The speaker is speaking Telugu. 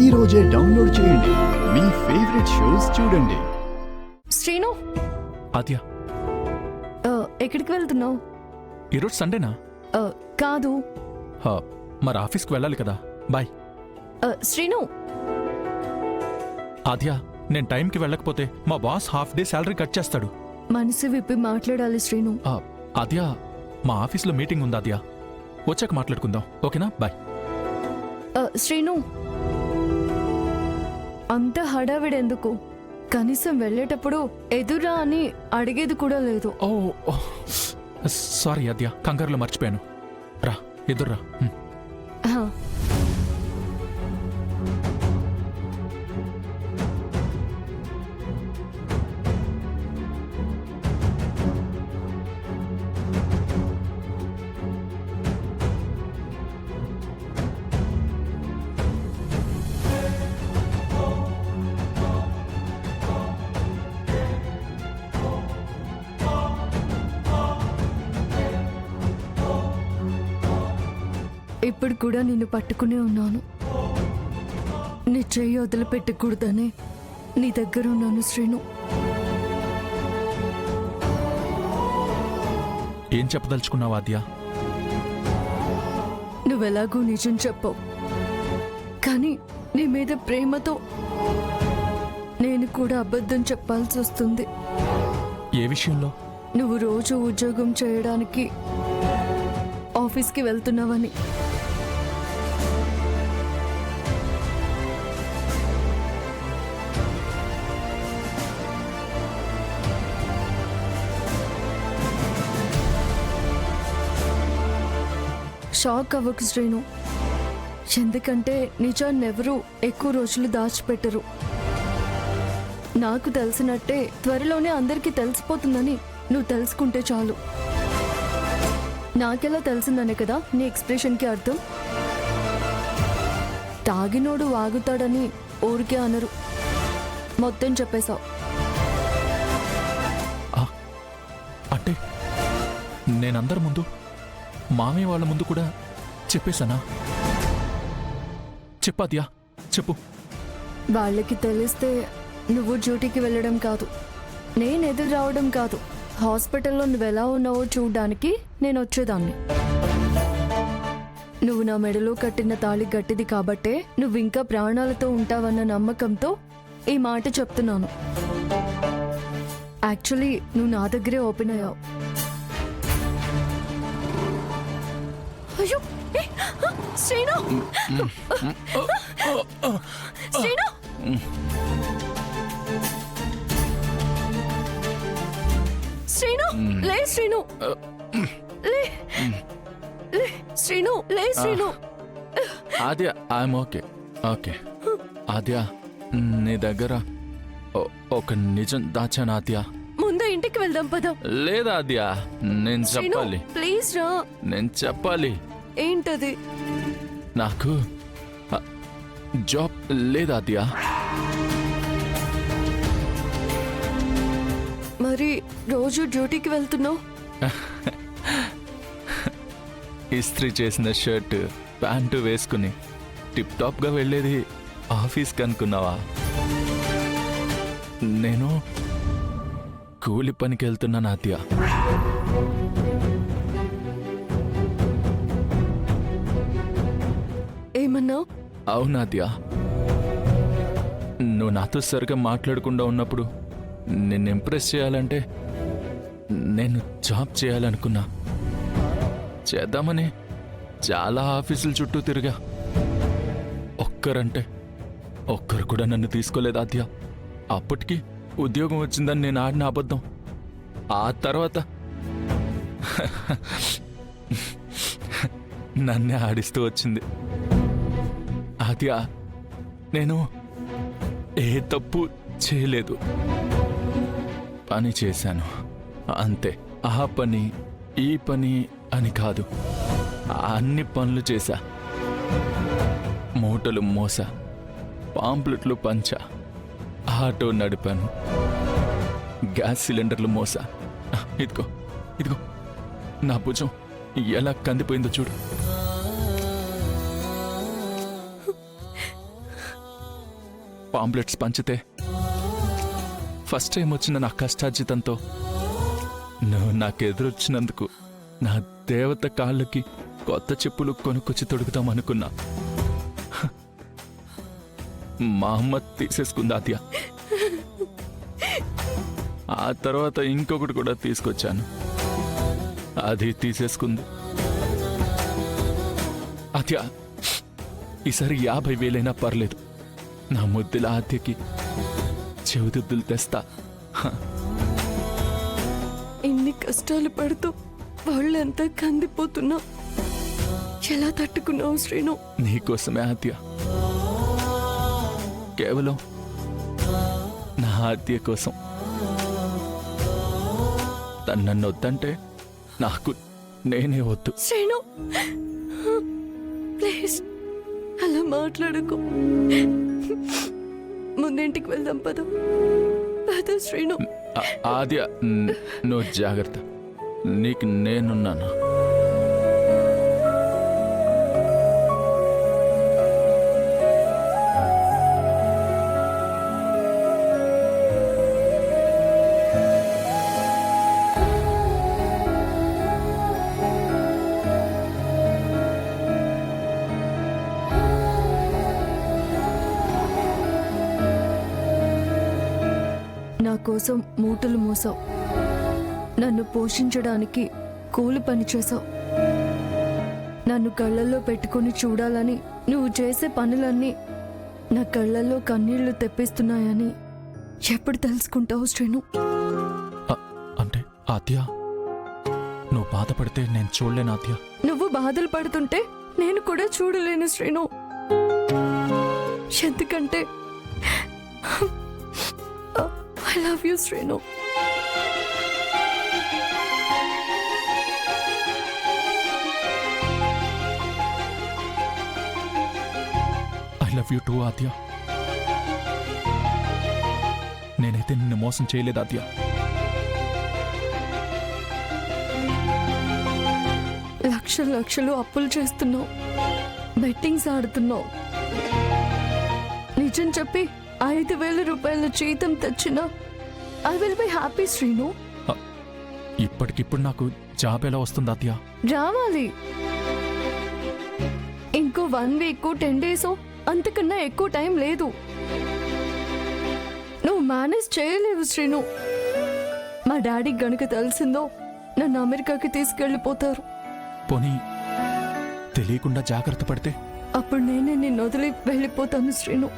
ఈ రోజే డౌన్లోడ్ చేయండి. మీ ఫేవరెట్ షోస్ చూడండి. శ్రీను, ఆద్య, ఎక్కడికి వెళ్తున్నావు? ఈరోజు సండేనా? కాదు. మరి ఆఫీస్కి వెళ్ళాలి కదా. బాయ్. శ్రీను, ఆద్య, నేను టైంకి వెళ్ళకపోతే మా boss half day salary cut చేస్తాడు. మనసు విప్పి మాట్లాడాలి శ్రీను. ఆద్య, మా ఆఫీస్లో మీటింగ్ ఉంది ఆద్య. వచ్చాక మాట్లాడుకుందాం, ఓకేనా? బాయ్. శ్రీను, అంత హడావిడెందుకు? కనీసం వెళ్ళేటప్పుడు ఎదురా అని అడిగేది కూడా లేదు. ఓ సారీ ఆద్య, కంగారులో మర్చిపోయాను. రా, ఎదుర్రా. హా. ఇప్పుడు కూడా నిన్ను పట్టుకునే ఉన్నాను. నీ చెయ్యి వదిలిపెట్టకూడదని నీ దగ్గర ఉన్నాను శ్రీను. ఏం చెప్పదలుచుకున్నావు ఆద్య? నువ్వెలాగూ నిజం చెప్పవు, కానీ నీ మీద ప్రేమతో నేను కూడా అబద్ధం చెప్పాల్సి వస్తుంది. ఏ విషయంలో? నువ్వు రోజు ఉద్యోగం చేయడానికి ఆఫీస్కి వెళ్తున్నావని. షాక్ అవ్వకు శ్రీను, ఎందుకంటే నిజాన్ని ఎవరూ ఎక్కువ రోజులు దాచిపెట్టరు. నాకు తెలిసినట్టే త్వరలోనే అందరికీ తెలిసిపోతుందని నువ్వు తెలుసుకుంటే చాలు. నాకెలా తెలిసిందనే కదా నీ ఎక్స్ప్రెషన్కి అర్థం. తాగినోడు వాగుతాడని ఊరికే అనరు. మొత్తం చెప్పేశావు. అంటే నేనందరి ముందు, మామయ్య వాళ్ళ ముందు కూడా చెప్పేశానా? చెప్పాద్యా, చెప్పు. వాళ్ళకి తెలిస్తే నువ్వు డ్యూటీకి వెళ్ళడం కాదు, నేను ఎదురు రావడం కాదు, హాస్పిటల్లో నువ్వెలా ఉన్నావో చూడ్డానికి నేను వచ్చేదాన్ని. నువ్వు నా మెడలో కట్టిన తాళి గట్టిది కాబట్టే నువ్వు ఇంకా ప్రాణాలతో ఉంటావన్న నమ్మకంతో ఈ మాట చెప్తున్నాను. యాక్చువల్లీ నువ్వు నా దగ్గరే ఓపెన్ అయ్యావు. అయ్యో శ్రీను, శ్రీను, శ్రీను, లే శ్రీను, లే లే శ్రీను, లే శ్రీను. ఆద్య, ఐఎమ్ ఓకే. ఓకే ఆద్య, నీ దగ్గర ఒక నిజం దాచాను ఆద్య. ముందు ఇంటికి వెళ్దాం పద. లేదా ఆద్య, నేను చెప్పాలి. ప్లీజ్ రా. నేను చెప్పాలి. ఏంటది? నాకు జాబ్ లేదా ఆద్య. మరి రోజు డ్యూటీకి వెళ్తున్నావు? ఇస్త్రీ చేసిన షర్ట్ ప్యాంటు వేసుకుని టిప్ టాప్గా వెళ్ళేది ఆఫీస్కి అనుకున్నావా? నేను కూలి పనికి వెళ్తున్నాను ఆద్య. ఏమన్నావు? అవునాద్య, నువ్వు నాతో సరిగ్గా మాట్లాడకుండా ఉన్నప్పుడు నిన్ను ఇంప్రెస్ చేయాలంటే నేను జాబ్ చేయాలనుకున్నా. చేద్దామని చాలా ఆఫీసుల చుట్టూ తిరిగా. ఒక్కరు కూడా నన్ను తీసుకోలేదు ఆద్య. అప్పటికి ఉద్యోగం వచ్చిందని నేను ఆడిన అబద్ధం ఆ తర్వాత నన్నే ఆడిస్తూ వచ్చింది. ఆద్య, నేను ఏ తప్పు చేయలేదు, పని చేశాను అంతే. ఆ పని ఈ పని అని కాదు, అన్ని పనులు చేశా. మూటలు మోసా, పాంప్లెట్లు పంచా, ఆటో నడిపాను, గ్యాస్ సిలిండర్లు మోసా. ఇదిగో ఇదిగో నా భుజం ఎలా కందిపోయిందో చూడు. పాంప్లెట్స్ పంచితే ఫస్ట్ టైం వచ్చిన నా కష్టార్జితంతో నువ్వు నాకెదురొచ్చినందుకు నా దేవత కాళ్ళకి కొత్త చెప్పులు కొనుక్కొచ్చి తొడుగుతామనుకున్నా. మా అమ్మ తీసేసుకుంది ఆద్య. ఆ తర్వాత ఇంకొకటి కూడా తీసుకొచ్చాను, అది తీసేసుకుంది. ఆద్య, ఈసారి 50,000 పర్లేదు, నా ముద్దుల ఆద్యకి చెవిదిద్దులు తెస్తా. ఇన్ని కష్టాలు పడుతూ వాళ్ళంతా కందిపోతున్నా ఎలా తట్టుకున్నావు శ్రీను? నీకోసమే ఆద్య, కేవలం నా ఆద్య కోసం. తను నన్ను వద్దంటే నాకు నేనే వద్దు. శ్రీను ప్లీజ్ అలా మాట్లాడకు. ముందింటికి వెళ్దాం, పద పద శ్రీను. ఆద్య, నువ్వు జాగ్రత్త, నీకు నేనున్నాను. నా కోసం మూటలు మోసావు, నన్ను పోషించడానికి కూలి పని చేసావు. నన్ను కళ్ళల్లో పెట్టుకొని చూడాలని నువ్వు చేసే పనులన్నీ నా కళ్ళల్లో కన్నీళ్లు తెప్పిస్తున్నాయని ఎప్పుడు తెలుసుకుంటావు శ్రీను? అంటే ఆద్య, నువ్వు బాధపడితే నేను చూడలేను ఆద్య. నువ్వు బాధలు పడుతుంటే నేను కూడా చూడలేను శ్రీను. ఎందుకంటే I love you, Srinu. I love you too, ఆద్య. నేనైతే నిన్ను మోసం చేయలేదు ఆద్య. లక్షలు అప్పులు చేస్తున్నావు, బెట్టింగ్స్ ఆడుతున్నావు. నిజం చెప్పి 5,000 రూపాయల జీతం తెచ్చినా I will be happy Srinu. ఇప్పటికిప్పుడు నాకు జాబ్ ఎలా వస్తుంది ఆద్య? రావాలి. ఇంకో 1 వీక్ 10 డేస్, అంతకన్నా ఎక్కువ టైం లేదు. నువ్వు మేనేజ్ చేయలేవు శ్రీను. మా డాడీకి గనుక తెలిసిందో నన్ను అమెరికాకి తీసుకెళ్ళిపోతారు. పోనీ తెలియకుండా జాగ్రత్త పడితే? అప్పుడు నేనే నిన్ను వదిలి వెళ్ళిపోతాను శ్రీను.